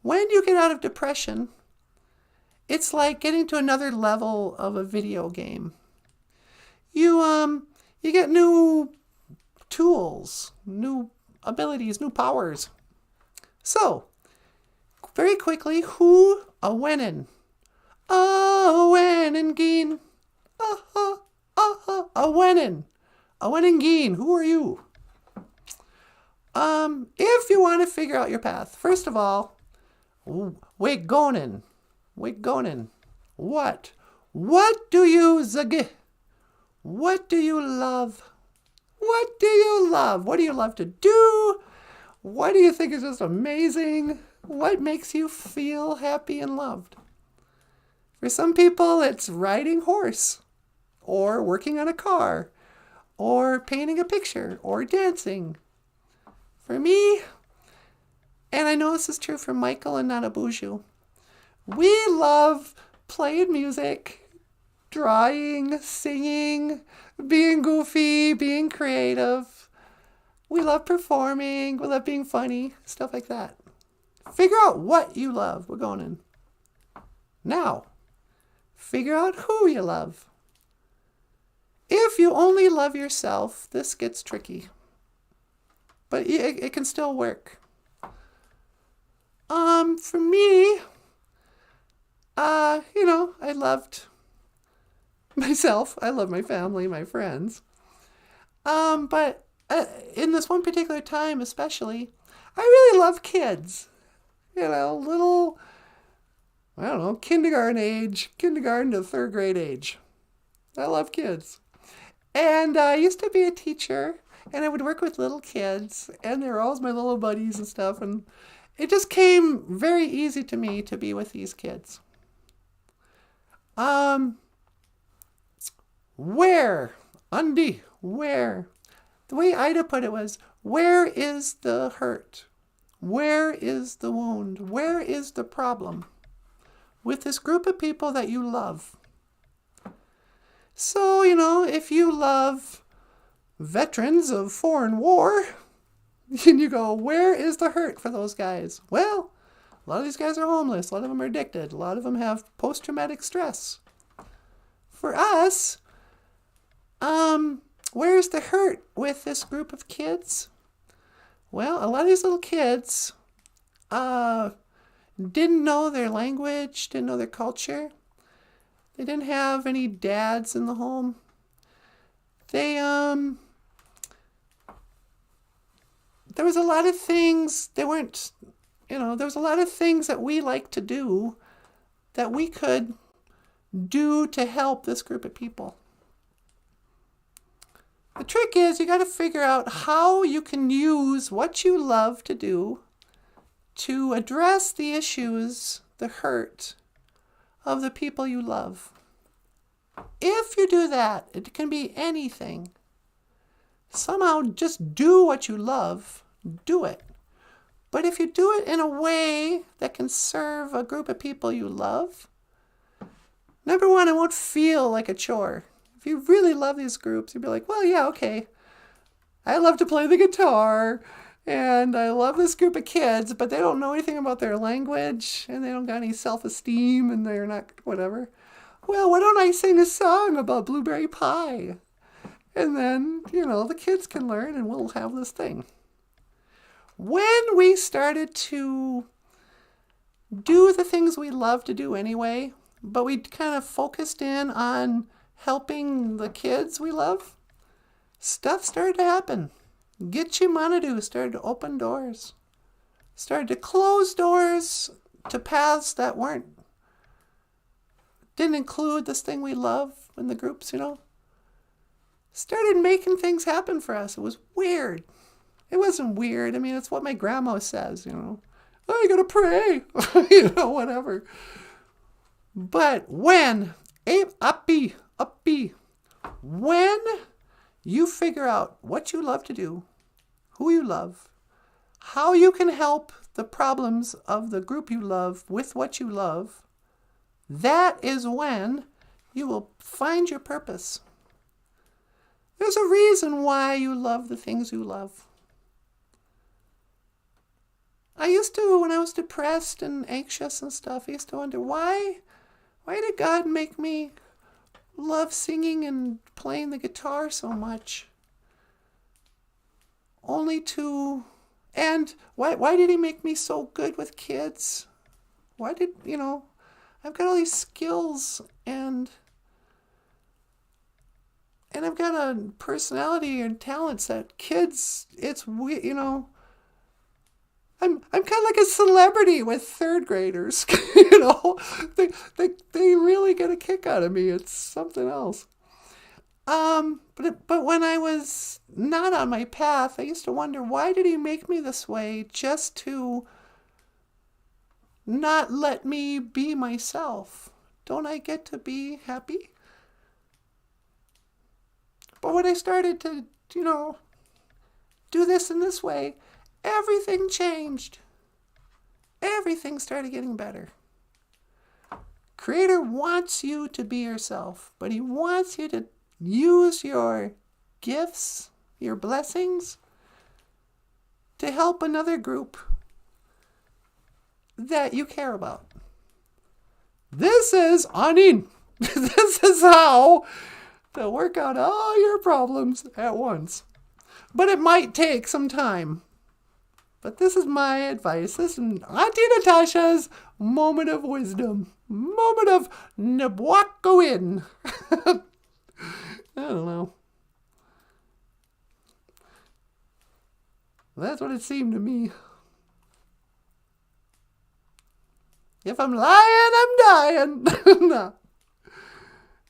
When you get out of depression, it's like getting to another level of a video game. You get new tools, new abilities, new powers. So, very quickly, who a winnin'? A winnin' geen. A winnin'. A winnin' geen. Who are you? If you want to figure out your path, first of all, wait gonin'. What? What do you zag? What do you love? What do you love? What do you love to do? What do you think is just amazing? What makes you feel happy and loved? For some people, it's riding horse, or working on a car, or painting a picture, or dancing. For me, and I know this is true for Michael and NanaBOOZHOO, we love playing music, drawing, singing, being goofy, being creative. We love performing, we love being funny, stuff like that. Figure out what you love. We're going in. Now, figure out who you love. If you only love yourself, this gets tricky. But it can still work. For me, I loved myself. I love my family, my friends. But in this one particular time especially, I really love kids. Little, I don't know, kindergarten to third grade age. I love kids. And I used to be a teacher, and I would work with little kids, and they were always my little buddies and stuff, and it just came very easy to me to be with these kids. Where? Undi, where? The way Ida put it was, where is the hurt? Where is the wound? Where is the problem with this group of people that you love? So, if you love veterans of foreign war, and you go, where is the hurt for those guys? Well, a lot of these guys are homeless. A lot of them are addicted. A lot of them have post-traumatic stress. For us, where's the hurt with this group of kids? Well, a lot of these little kids didn't know their language, didn't know their culture. They didn't have any dads in the home. There was a lot of things, there was a lot of things that we like to do that we could do to help this group of people. The trick is you got to figure out how you can use what you love to do to address the issues, the hurt of the people you love. If you do that, it can be anything. Somehow just do what you love, do it. But if you do it in a way that can serve a group of people you love, number one, it won't feel like a chore. If you really love these groups, you'd be like, well, yeah, okay. I love to play the guitar. And I love this group of kids, but they don't know anything about their language, and they don't got any self-esteem, and they're not whatever. Well, why don't I sing a song about blueberry pie? And then, the kids can learn, and we'll have this thing. When we started to do the things we love to do anyway, but we kind of focused in on helping the kids we love, stuff started to happen. Gitchimanadu started to open doors. Started to close doors to paths that didn't include this thing we love in the groups, Started making things happen for us. It was weird. It wasn't weird. I mean, it's what my grandma says, Oh, you gotta pray, whatever. But when you figure out what you love to do, who you love, how you can help the problems of the group you love with what you love, that is when you will find your purpose. There's a reason why you love the things you love. I used to, when I was depressed and anxious and stuff, I used to wonder, why did God make me love singing and playing the guitar so much? And why did he make me so good with kids? Why did, I've got all these skills and I've got a personality and talents that kids, it's, I'm kind of like a celebrity with third graders, They really get a kick out of me. It's something else. But when I was not on my path, I used to wonder, why did he make me this way just to not let me be myself? Don't I get to be happy? But when I started to, do this in this way, everything changed. Everything started getting better. Creator wants you to be yourself, but he wants you to use your gifts, your blessings, to help another group that you care about. This is Anin. This is how to work out all your problems at once. But it might take some time. But this is my advice. This is Auntie Natasha's moment of wisdom. Moment of Nabwakowin. I don't know. That's what it seemed to me. If I'm lying, I'm dying. No.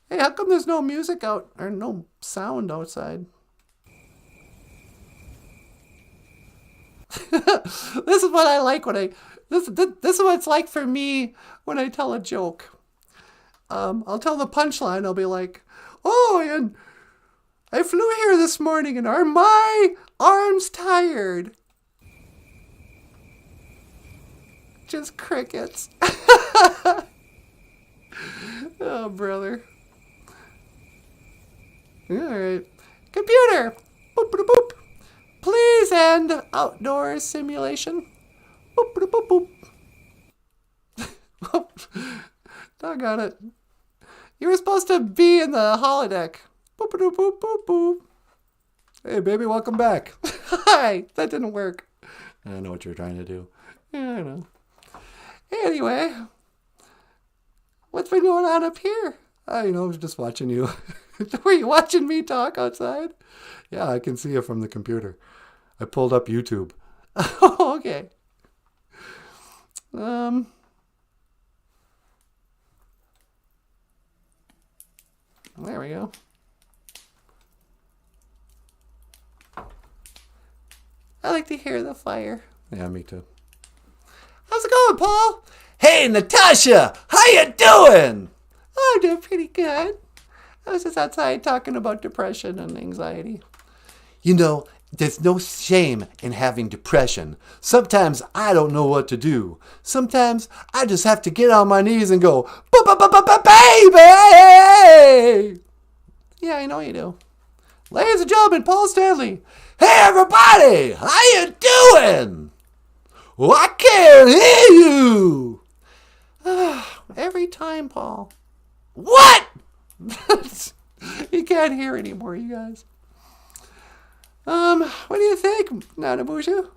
Hey, how come there's no music out or no sound outside? This is what I like when this is what it's like for me when I tell a joke. I'll tell the punchline. I'll be like, oh, and I flew here this morning and are my arms tired? Just crickets. Oh, brother. All right. Computer. Boop, boop, boop. Please end outdoor simulation. Boop, boop, boop, boop. Doggone it. You were supposed to be in the holodeck. Boop, boop, boop, boop, boop. Hey, baby, welcome back. Hi. That didn't work. I know what you're trying to do. Yeah, I know. Anyway, what's been going on up here? I was just watching you. Were you watching me talk outside? Yeah, I can see you from the computer. I pulled up YouTube. Oh, okay. There we go. I like to hear the fire. Yeah, me too. How's it going, Paul? Hey, Natasha! How you doing? Oh, I'm doing pretty good. I was just outside talking about depression and anxiety. There's no shame in having depression. Sometimes I don't know what to do. Sometimes I just have to get on my knees and go, baby! Yeah, I know you do. Ladies and gentlemen, Paul Stanley. Hey, everybody! How you doing? Well, I can't hear you. Every time, Paul. What? You can't hear anymore, you guys. What do you think, Nanaboozhoo? You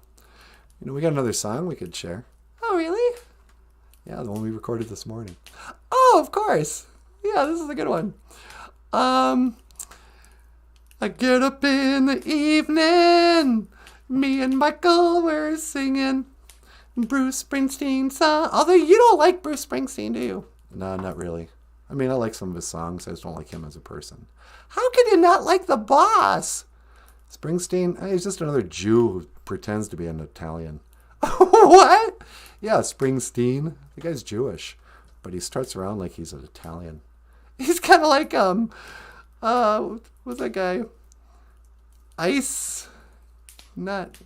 know, we got another song we could share. Oh, really? Yeah, the one we recorded this morning. Oh, of course. Yeah, this is a good one. I get up in the evening. Me and Michael were singing Bruce Springsteen song. Although you don't like Bruce Springsteen, do you? No, not really. I mean, I like some of his songs. I just don't like him as a person. How can you not like the boss? Springsteen, he's just another Jew who pretends to be an Italian. What? Yeah, Springsteen. The guy's Jewish, but he starts around like he's an Italian. He's kind of like, what's that guy? Ice. Not.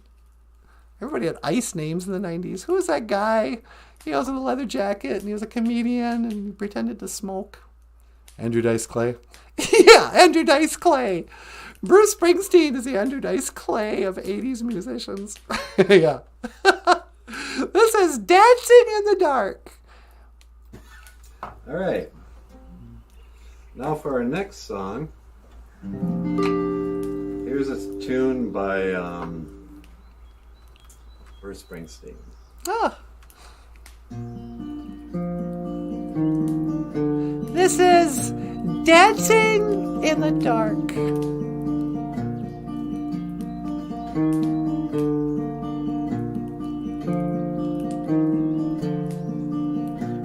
Everybody had ice names in the 90s. Who was that guy? He was in a leather jacket and he was a comedian and he pretended to smoke. Andrew Dice Clay. Yeah, Andrew Dice Clay. Bruce Springsteen is the Andrew Dice Clay of 80s musicians. Yeah. This is Dancing in the Dark. All right. Now for our next song. Here's a tune by Bruce Springsteen. Ah. This is Dancing in the Dark.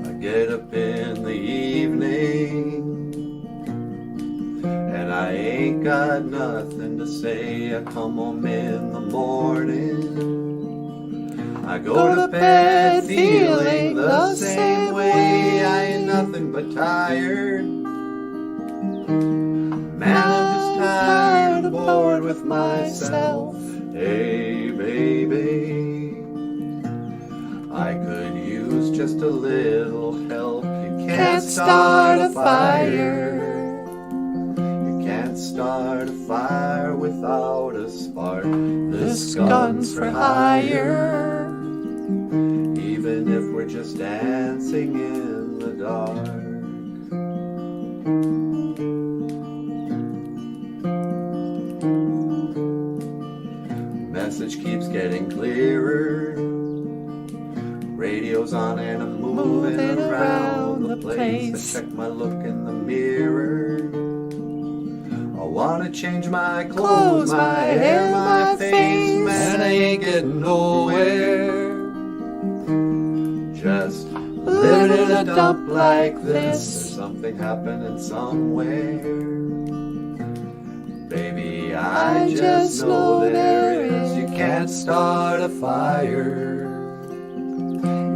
I get up in the evening and I ain't got nothing to say. I come home in the morning. I go to bed feeling the same way. I ain't nothing but tired. Man, I'm just tired and bored with myself. Hey, baby, I could use just a little help. You can't start a fire. You can't start a fire without a spark. This gun's for hire. Even if we're just dancing in the dark. Message keeps getting clearer. Radio's on and I'm moving around the place. I check my look in the mirror. I wanna change my clothes, my hair, my face. Man, I ain't getting nowhere. Just living in a dump like this. There's something happening somewhere. Baby, I just know there is. You can't start a fire.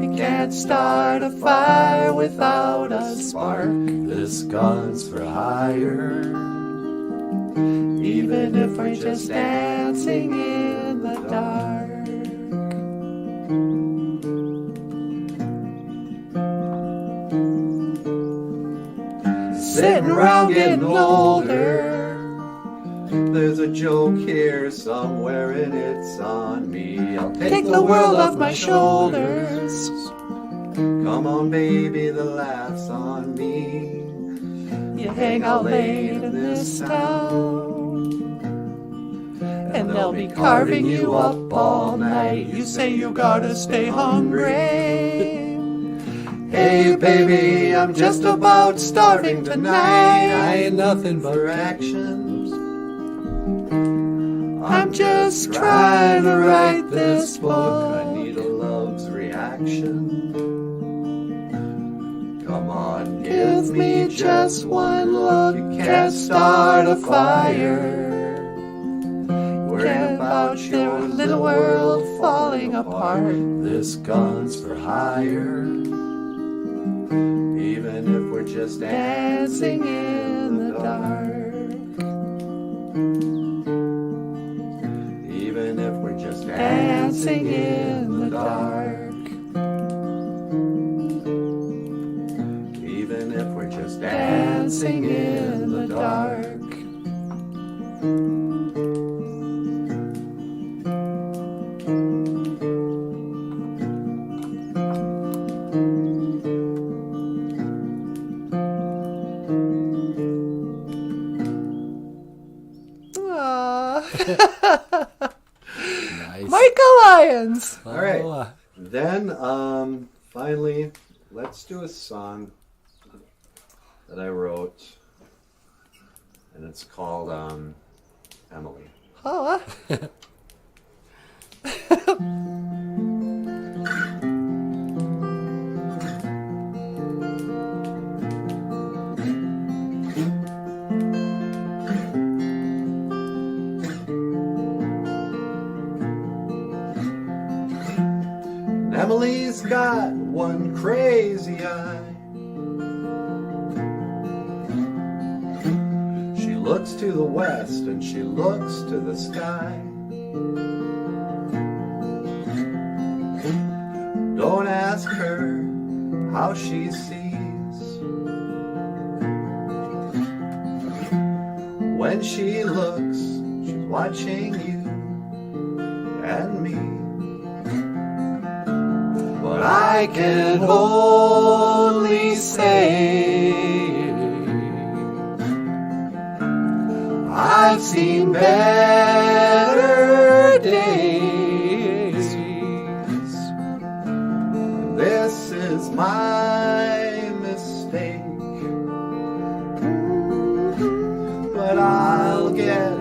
You can't start a fire without a spark. This gun's for hire. Even if we're just dancing in the dark. Sitting around getting older. There's a joke here somewhere and it's on me. I'll take the world off my shoulders. Come on, baby, the laugh's on me. You hang out late in this town, and they'll be carving you up all night. You say you gotta stay hungry. Hey, baby, I'm just about starving tonight. I ain't nothing but actions. I'm just trying to write this book. I need a love's reaction. Come on, give me just one look. You can't start a fire. Worrying about your little world falling apart. This gun's for hire. Even if we're just dancing in the dark. Even if we're just dancing in the dark. Even if we're just dancing in the dark. Even if we're just dancing in the dark. Nice. Michael Lyons. All right. Oh, Then, finally, let's do a song that I wrote, and it's called Emily. Oh, Emily's got one crazy eye. She looks to the west and she looks to the sky. Don't ask her how she sees. When she looks, she's watching you and me. But I can only say I've seen better days. This is my mistake, but I'll get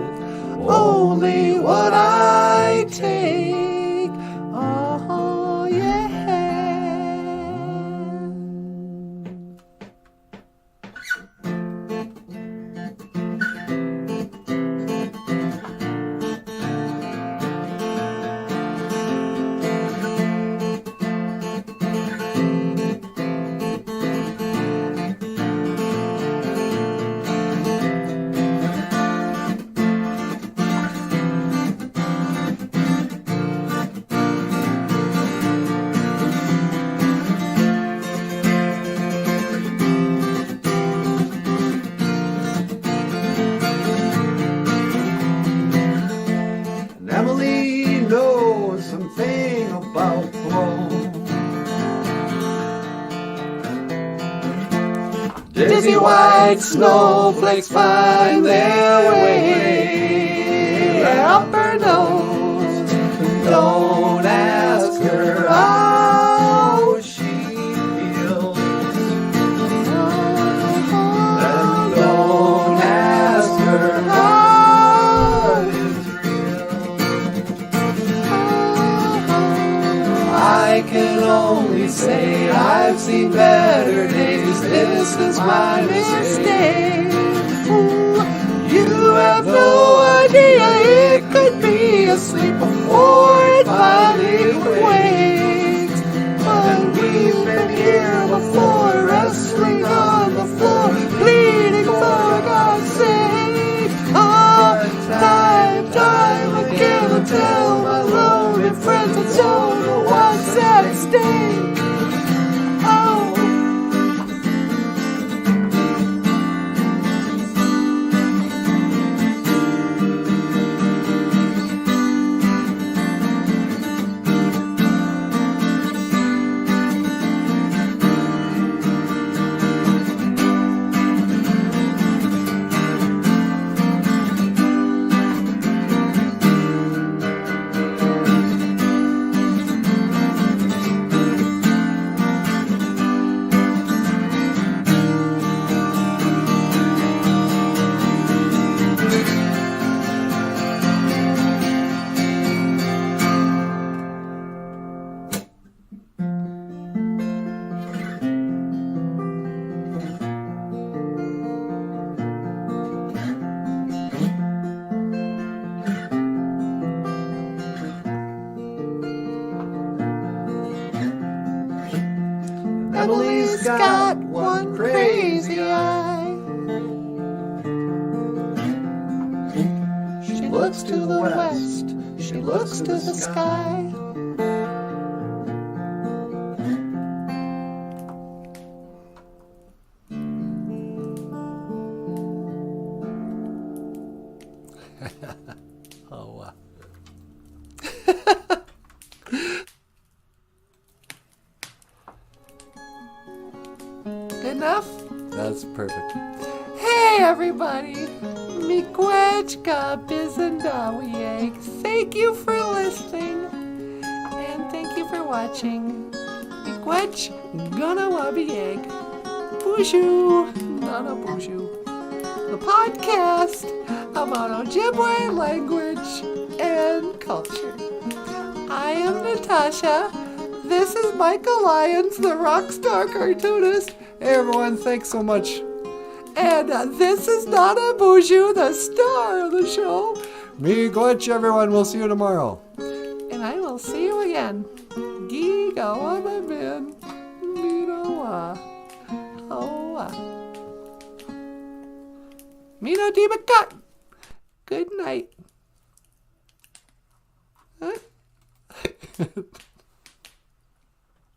only what I take. oh yeah. And Emily knows something about blow. Dizzy white snowflakes find their way up her nose. Don't ask her how she feels. And don't ask her how is real. I can only say I've seen better days. This is my mistake. You have no idea it could be asleep before it finally wakes. But we've been here before, wrestling on the floor, pleading for God's sake. Time again, I tell my lonely friends I don't know what's at stake. Oh. Emily's got one crazy eye. She looks to the west, she looks to the sky. Oh, Enough? that's perfect. Hey everybody! Miigwech bizendawieg. Thank you for listening. And thank you for watching. Miigwech ganawabieg. BOOZHOO NANABOOZHOO. The podcast about Ojibwe language and culture. I am Natasha. This is Michael Lyons, the rock star cartoonist. Hey everyone, thanks so much. And this is NANABOOZHOO, the star of the show. Miigwech, everyone. We'll see you tomorrow. And I will see you again. Gigawa Babin. Minowa. Hoa. Mino Dibakat. Good night. Huh?